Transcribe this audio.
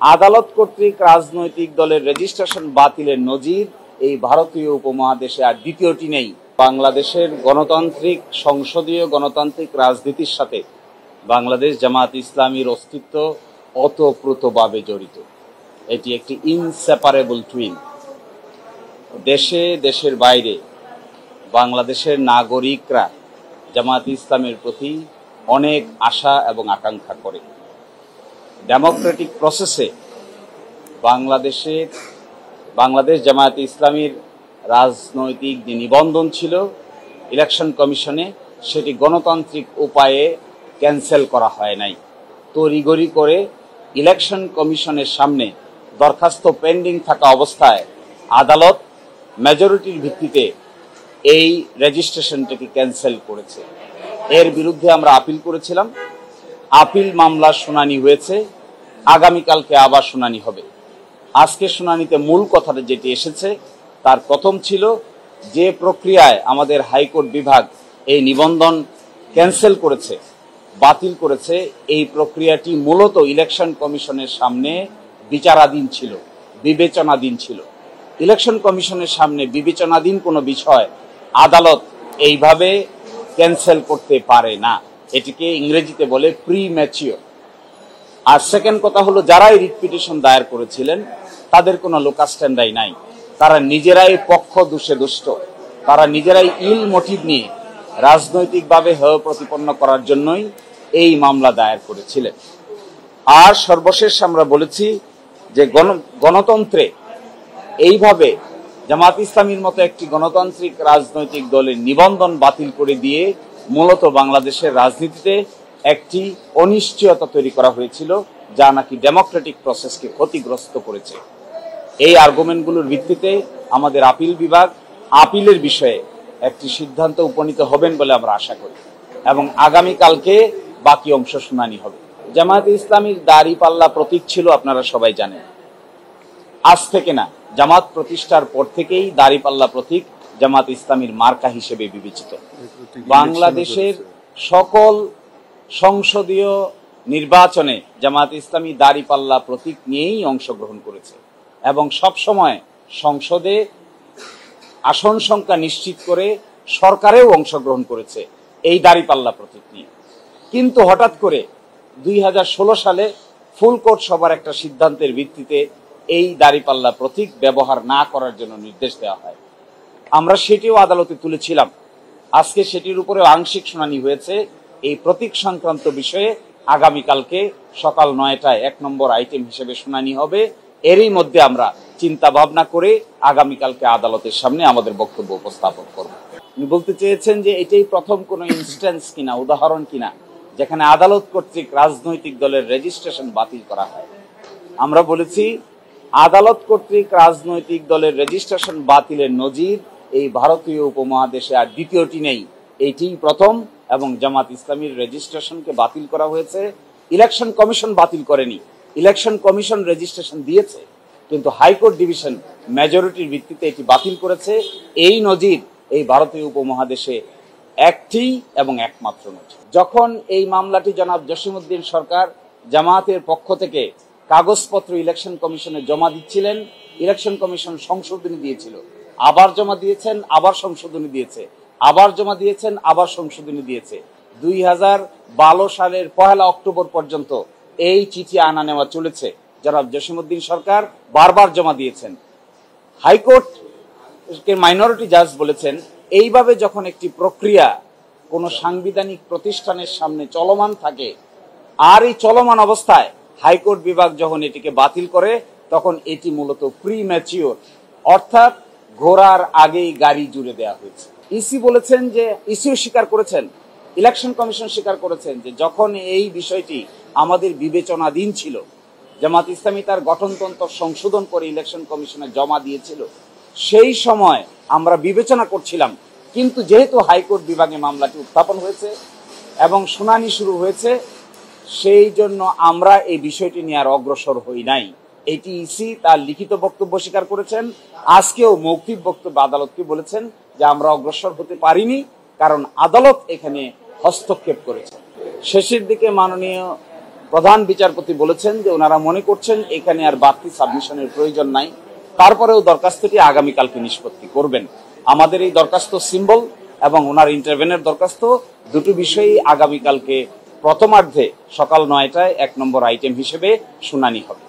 আদালত কর্তৃক রাজনৈতিক দলের রেজিস্ট্রেশন বাতিলের নজির এই ভারতীয় উপমহাদেশে আর দ্বিতীয়টি নেই। বাংলাদেশের গণতান্ত্রিক সংসদীয় গণতান্ত্রিক রাজনীতির সাথে বাংলাদেশ জামাত ইসলামীর অস্তিত্ব ওতপ্রোতভাবে জড়িত। এটি একটি ইনসেপারেবল টুইন। দেশে দেশের বাইরে বাংলাদেশের নাগরিকরা জামাত ইসলামের প্রতি অনেক আশা এবং আকাঙ্ক্ষা করে। ডেমোক্রেটিক প্রসেসে বাংলাদেশ জামায়াতে ইসলামীর রাজনৈতিক যে নিবন্ধন ছিল ইলেকশন কমিশনে, সেটি গণতান্ত্রিক উপায়ে ক্যান্সেল করা হয় নাই। তড়িঘড়ি করে ইলেকশন কমিশনের সামনে দরখাস্ত পেন্ডিং থাকা অবস্থায় আদালত মেজরিটির ভিত্তিতে এই রেজিস্ট্রেশনটিকে ক্যান্সেল করেছে। এর বিরুদ্ধে আমরা আপিল করেছিলাম। আপিল মামলার শুনানি হয়েছে, আগামীকালকে আবার শুনানি হবে। আজকে শুনানিতে মূল কথাটা যেটি এসেছে তার প্রথম ছিল যে প্রক্রিয়ায় আমাদের হাইকোর্ট বিভাগ এই নিবন্ধন ক্যান্সেল করেছে, বাতিল করেছে, এই প্রক্রিয়াটি মূলত ইলেকশন কমিশনের সামনে বিচারাধীন ছিল, বিবেচনাধীন ছিল। ইলেকশন কমিশনের সামনে বিবেচনাধীন কোনো বিষয় আদালত এইভাবে ক্যান্সেল করতে পারে না। এটিকে ইংরেজিতে বলে প্রিম্যাচিওর। আর সেকেন্ড কথা হলো, যারাই রিট পিটিশন দায়ের করেছিলেন তাদের কোনো লোকাস স্ট্যান্ডাই নাই। তারা নিজেরাই পক্ষ দোষে দুষ্ট, তারা নিজেরাই ইল মোটিভ নিয়ে রাজনৈতিকভাবে হেয় প্রতিপন্ন করার জন্যই এই মামলা দায়ের করেছিলেন। আর সর্বশেষ আমরা বলেছি যে গণতন্ত্রে এইভাবে জামাত ইসলামীর মতো একটি গণতান্ত্রিক রাজনৈতিক দলের নিবন্ধন বাতিল করে দিয়ে মূলত বাংলাদেশের রাজনীতিতে একটি অনিশ্চয়তা তৈরি করা হয়েছিল, যা নাকি ডেমোক্রেটিক প্রসেসকে ক্ষতিগ্রস্ত করেছে। এই আর্গুমেন্টগুলোর ভিত্তিতে আমাদের আপিল বিভাগ আপিলের বিষয়ে একটি সিদ্ধান্ত উপনীত হবেন বলে আমরা আশা করি এবং আগামীকালকে বাকি অংশ শুনানি হবে। জামায়াতে ইসলামীর দাড়িপাল্লা প্রতীক ছিল, আপনারা সবাই জানেন। আজ থেকে না, জামাত প্রতিষ্ঠার পর থেকেই দাড়িপাল্লা প্রতীক জামাত ইসলামীর মার্কা হিসেবে বিবেচিত। বাংলাদেশের সকল সংসদীয় নির্বাচনে জামাত ইসলামী দাড়িপাল্লা প্রতীক নিয়েই অংশগ্রহণ করেছে এবং সবসময় সংসদে আসন সংখ্যা নিশ্চিত করে সরকারেও অংশগ্রহণ করেছে এই দাড়িপাল্লা প্রতীক নিয়ে। কিন্তু হঠাৎ করে 2016 সালে ফুল কোর্ট সভার একটা সিদ্ধান্তের ভিত্তিতে এই দাড়িপাল্লা প্রতীক ব্যবহার না করার জন্য নির্দেশ দেওয়া হয়। আমরা সেটিও আদালতে তুলেছিলাম। আজকে সেটির উপরে আংশিক শুনানি হয়েছে। এই প্রতীক সংক্রান্ত বিষয়ে আগামীকালকে সকাল 9টায় 1 নম্বর আইটেম হিসেবে শুনানি হবে। এরই মধ্যে আমরা চিন্তা ভাবনা করে আগামীকালকে আদালতের সামনে আমাদের বক্তব্য উপস্থাপন করব। উনি বলতে চেয়েছেন যে এটাই প্রথম কোনো ইনস্ট্যান্স কিনা, উদাহরণ কিনা, যেখানে আদালত কর্তৃক রাজনৈতিক দলের রেজিস্ট্রেশন বাতিল করা হয়। আমরা বলেছি আদালত কর্তৃক রাজনৈতিক দলের রেজিস্ট্রেশন বাতিলের নজির এই ভারতীয় উপমহাদেশে আর দ্বিতীয়টি নেই, এইটিই প্রথম। এবং জামাত ইসলামীর রেজিস্ট্রেশনকে বাতিল করা হয়েছে, ইলেকশন কমিশন বাতিল করেনি। ইলেকশন কমিশন রেজিস্ট্রেশন দিয়েছে, কিন্তু হাইকোর্ট ডিভিশন মেজরিটির ভিত্তিতে এটি বাতিল করেছে। এই নজির এই ভারতীয় উপমহাদেশে একটি এবং একমাত্র নজির। যখন এই মামলাটি জনাব জসিমউদ্দিন সরকার জামায়াতের পক্ষ থেকে কাগজপত্র ইলেকশন কমিশনে জমা দিচ্ছিলেন, ইলেকশন কমিশন সংশোধনী দিয়েছিল, আবার জমা দিয়েছেন, আবার সংশোধনী দিয়েছে, আবার জমা দিয়েছেন, আবার সংশোধনী দিয়েছে। 2012 সালের 1 অক্টোবর পর্যন্ত এই চিঠি আনা নেওয়া চলেছে। জনাব জসিমউদ্দিন সরকার বারবার জমা দিয়েছেন। হাইকোর্ট মাইনরিটি জাজ বলেছেন, এইভাবে যখন একটি প্রক্রিয়া কোনো সাংবিধানিক প্রতিষ্ঠানের সামনে চলমান থাকে আর এই চলমান অবস্থায় হাইকোর্ট বিভাগ যখন এটিকে বাতিল করে, তখন এটি মূলত প্রিম্যাচিওর, অর্থাৎ ঘোড়ার আগেই গাড়ি জুড়ে দেওয়া হয়েছে। ইসি বলেছেন যে, ইসিও স্বীকার করেছেন, ইলেকশন কমিশন স্বীকার করেছেন যে যখন এই বিষয়টি আমাদের বিবেচনাধীন ছিল, জামাত ইসলামী তার গঠনতন্ত্র সংশোধন করে ইলেকশন কমিশনে জমা দিয়েছিল, সেই সময় আমরা বিবেচনা করছিলাম। কিন্তু যেহেতু হাইকোর্ট বিভাগে মামলাটি উত্থাপন হয়েছে এবং শুনানি শুরু হয়েছে, সেই জন্য আমরা এই বিষয়টি নিয়ে আর অগ্রসর হই নাই। এটি ইসি তার লিখিত বক্তব্য স্বীকার করেছেন। আজকেও মৌখিক বক্তব্য আদালতকে বলেছেন যে আমরা অগ্রসর হতে পারিনি, কারণ আদালত এখানে হস্তক্ষেপ করেছে। শেষের দিকে মাননীয় প্রধান বিচারপতি বলেছেন যে ওনারা মনে করছেন এখানে আর বাড়তি সাবমিশনের প্রয়োজন নাই, তারপরেও দরখাস্তটি আগামীকালকে নিষ্পত্তি করবেন। আমাদের এই দরখাস্ত সিম্বল এবং ওনার ইন্টারভেনের দরখাস্ত দুটো বিষয়ই আগামীকালকে প্রথমার্ধে সকাল 9টায় 1 নম্বর আইটেম হিসেবে শুনানি হবে।